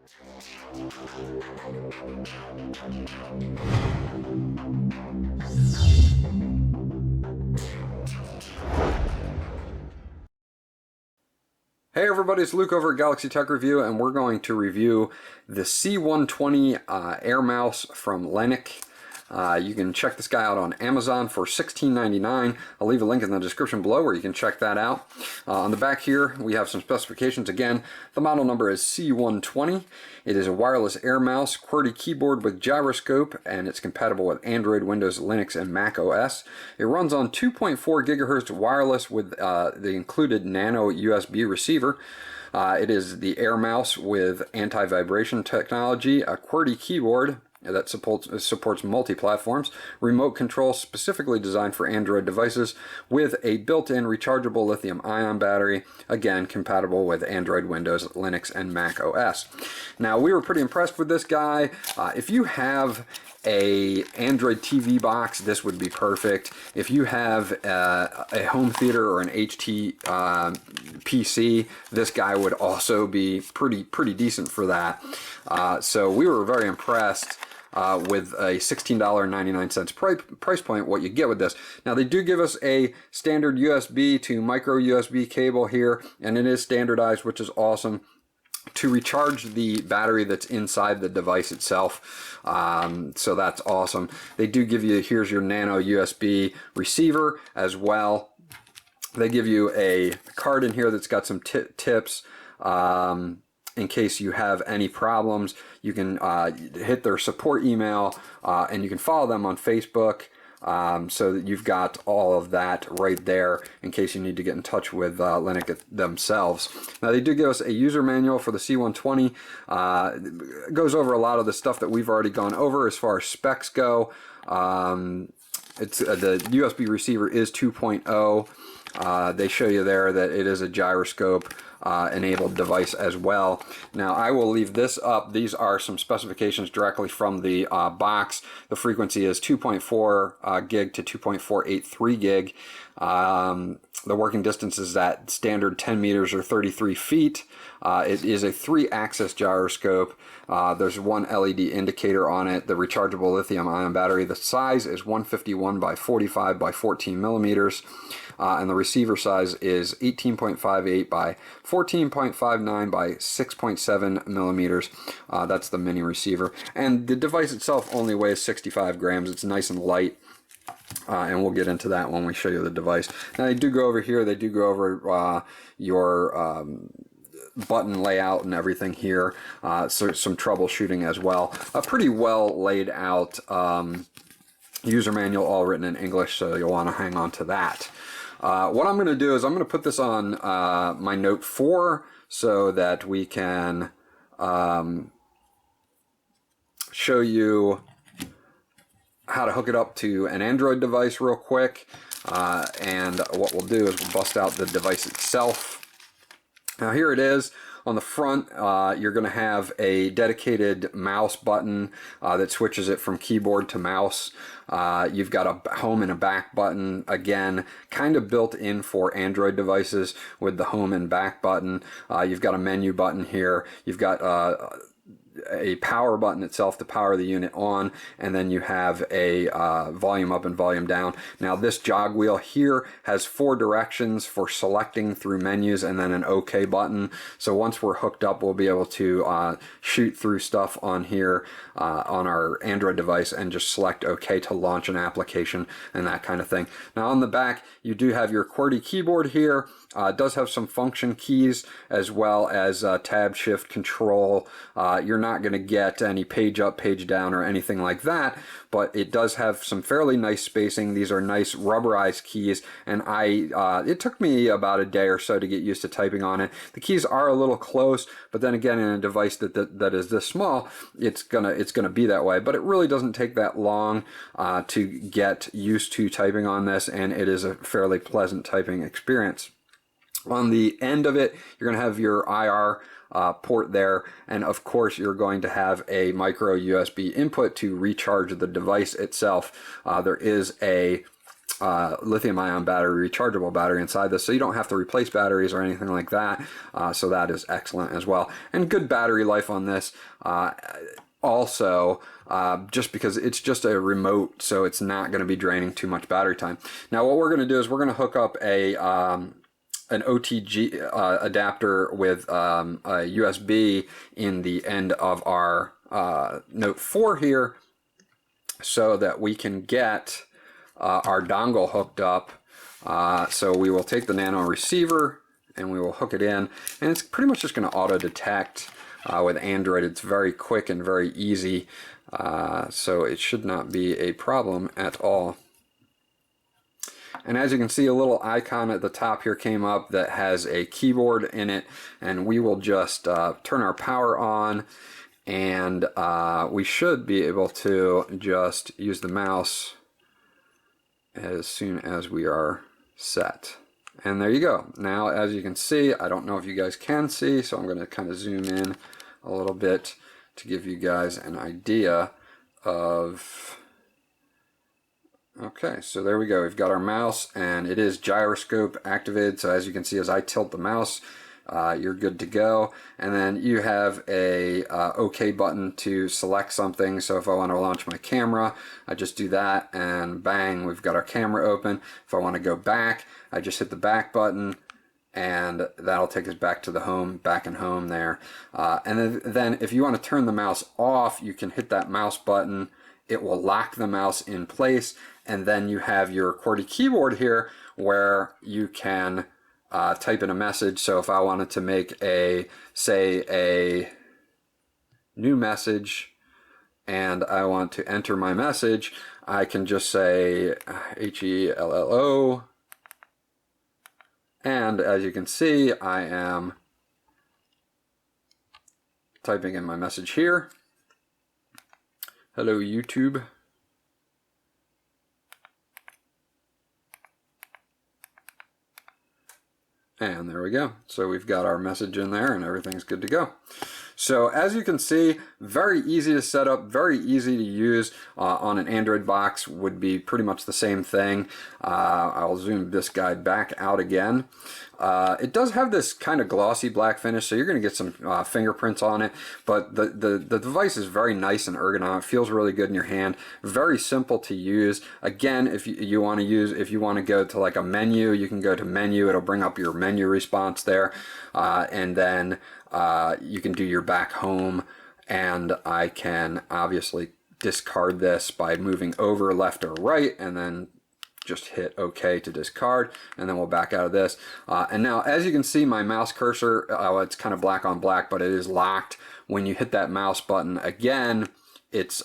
Hey everybody, it's Luke over at Galaxy Tech Review, and we're going to review the C120 Air Mouse from LYNEC. You can check this guy out on Amazon for $16.99. I'll leave a link in the description below where you can check that out. On the back here, we have some specifications. Again, the model number is C120. It is a wireless air mouse, QWERTY keyboard with gyroscope, and it's compatible with Android, Windows, Linux, and Mac OS. It runs on 2.4 gigahertz wireless with the included nano USB receiver. It is the air mouse with anti-vibration technology, a QWERTY keyboard that supports multi-platforms, remote control specifically designed for Android devices with a built-in rechargeable lithium-ion battery, again compatible with Android, Windows, Linux, and Mac OS. Now, we were pretty impressed with this guy. If you have a Android TV box, this would be perfect. If you have a home theater or an HT PC, this guy would also be pretty decent for that. So we were very impressed with a $16.99 price point, what you get with this. Now, they do give us a standard USB to micro USB cable here, and it is standardized, which is awesome, to recharge the battery that's inside the device itself. So that's awesome. They do give you, here's your nano USB receiver as well. They give you a card in here that's got some tips in case you have any problems. You can hit their support email, and you can follow them on Facebook. So that you've got all of that right there in case you need to get in touch with LYNEC themselves. Now, they do give us a user manual for the C120. It goes over a lot of the stuff that we've already gone over as far as specs go. It's the USB receiver is 2.0. They show you there that it is a gyroscope enabled device as well. Now, I will leave this up. These are some specifications directly from the box. The frequency is 2.4 gig to 2.483 gig. The working distance is at standard 10 meters or 33 feet. It is a 3-axis gyroscope. There's one LED indicator on it. The rechargeable lithium-ion battery. The size is 151 by 45 by 14 millimeters. And the receiver size is 18.58 by 14.59 by 6.7 millimeters. That's the mini receiver. And the device itself only weighs 65 grams. It's nice and light. And we'll get into that when we show you the device. Now, they do go over here. They do go over your button layout and everything here. So some troubleshooting as well. A pretty well laid out user manual, all written in English, so you'll want to hang on to that. What I'm going to do is I'm going to put this on my Note 4 so that we can show you how to hook it up to an Android device real quick. And what we'll do is we'll bust out the device itself. Now, here it is. On the front, you're going to have a dedicated mouse button that switches it from keyboard to mouse. You've got a home and a back button, again, kind of built in for Android devices with the home and back button. You've got a menu button here. You've got a power button itself to power the unit on, and then you have a volume up and volume down. Now, this jog wheel here has 4 directions for selecting through menus, and then an OK button. So once we're hooked up, we'll be able to shoot through stuff on here on our Android device and just select OK to launch an application and that kind of thing. Now, on the back, you do have your QWERTY keyboard here. It does have some function keys as well as tab, shift, control. You're not going to get any page up, page down, or anything like that, but it does have some fairly nice spacing. These are nice rubberized keys, and it took me about a day or so to get used to typing on it. The keys are a little close, but then again, in a device that is this small, it's gonna be that way. But it really doesn't take that long to get used to typing on this, and it is a fairly pleasant typing experience. On the end of it, you're going to have your IR port there, and of course you're going to have a micro USB input to recharge the device itself. There is a lithium-ion battery, rechargeable battery inside this, so you don't have to replace batteries or anything like that. So that is excellent as well, and good battery life on this. Also, just because it's just a remote, so it's not going to be draining too much battery time. Now, what we're going to do is we're going to hook up a an Otg adapter with a USB in the end of our Note 4 here, so that we can get our dongle hooked up. So we will take the nano receiver and we will hook it in, and it's pretty much just going to auto detect. With Android, it's very quick and very easy, so it should not be a problem at all. And as you can see, a little icon at the top here came up that has a keyboard in it, and we will just turn our power on, and we should be able to just use the mouse as soon as we are set. And there you go. Now, as you can see, I don't know if you guys can see, so I'm going to kind of zoom in a little bit to give you guys an idea of... Okay, so there we go. We've got our mouse, and it is gyroscope activated, so as you can see, as I tilt the mouse, you're good to go. And then you have a OK button to select something. So if I want to launch my camera, I just do that, and bang, we've got our camera open. If I want to go back, I just hit the back button, and that'll take us back to the home, back in home there. And then if you want to turn the mouse off, you can hit that mouse button. It will lock the mouse in place, and then you have your QWERTY keyboard here where you can type in a message. So if I wanted to make say a new message, and I want to enter my message, I can just say HELLO, and as you can see, I am typing in my message here. Hello, YouTube. And there we go. So we've got our message in there and everything's good to go. So as you can see, very easy to set up, very easy to use. On an Android box would be pretty much the same thing. I'll zoom this guy back out again. It does have this kind of glossy black finish, so you're going to get some fingerprints on it, but the device is very nice and ergonomic. It feels really good in your hand. Very simple to use. Again, if you want to go to like a menu, you can go to menu. It'll bring up your menu response there, and then you can do your back home, and I can obviously discard this by moving over left or right, and then just hit OK to discard, and then we'll back out of this. And now, as you can see, my mouse cursor, it's kind of black on black, but it is locked. When you hit that mouse button again, it's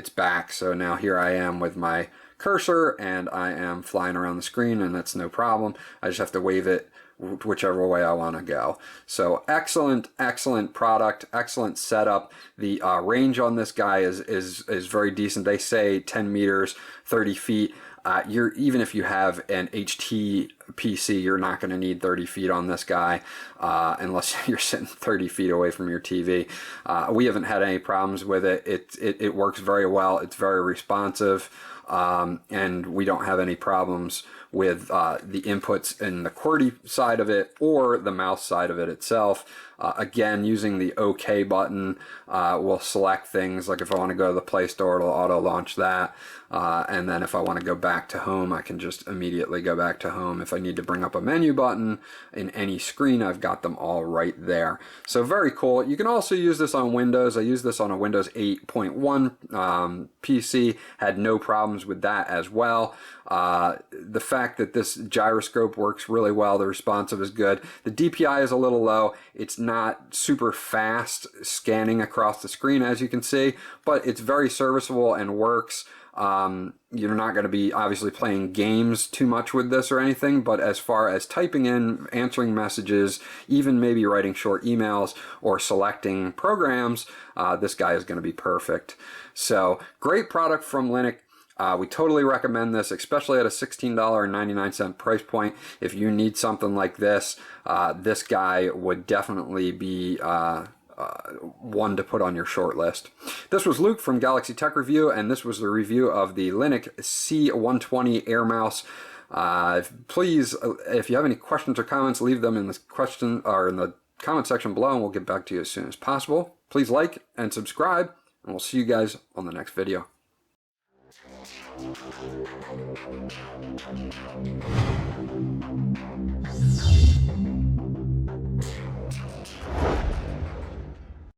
back. So now here I am with my cursor, and I am flying around the screen, and that's no problem. I just have to wave it whichever way I want to go. So excellent product, excellent setup. The range on this guy is very decent. They say 10 meters, 30 feet. Even if you have an HT PC, you're not going to need 30 feet on this guy unless you're sitting 30 feet away from your TV. We haven't had any problems with it. It works very well. It's very responsive, and we don't have any problems with the inputs in the QWERTY side of it or the mouse side of it itself. Again, using the OK button, we'll select things like if I want to go to the Play Store, it'll auto launch that. And then if I want to go back to home, I can just immediately go back to home. If I need to bring up a menu button in any screen, I've got them all right there. So very cool. You can also use this on Windows. I used this on a Windows 8.1 PC, had no problems with that as well. The fact that this gyroscope works really well, the responsive is good. The DPI is a little low. It's not super fast scanning across the screen, as you can see, but it's very serviceable and works. You're not going to be obviously playing games too much with this or anything, but as far as typing in, answering messages, even maybe writing short emails or selecting programs, this guy is going to be perfect. So great product from LYNEC. We totally recommend this, especially at a $16.99 price point. If you need something like this, this guy would definitely be one to put on your short list. This was Luke from Galaxy Tech Review, and this was the review of the LYNEC C120 Air Mouse. Please, if you have any questions or comments, leave them in the comment section below, and we'll get back to you as soon as possible. Please like and subscribe, and we'll see you guys on the next video.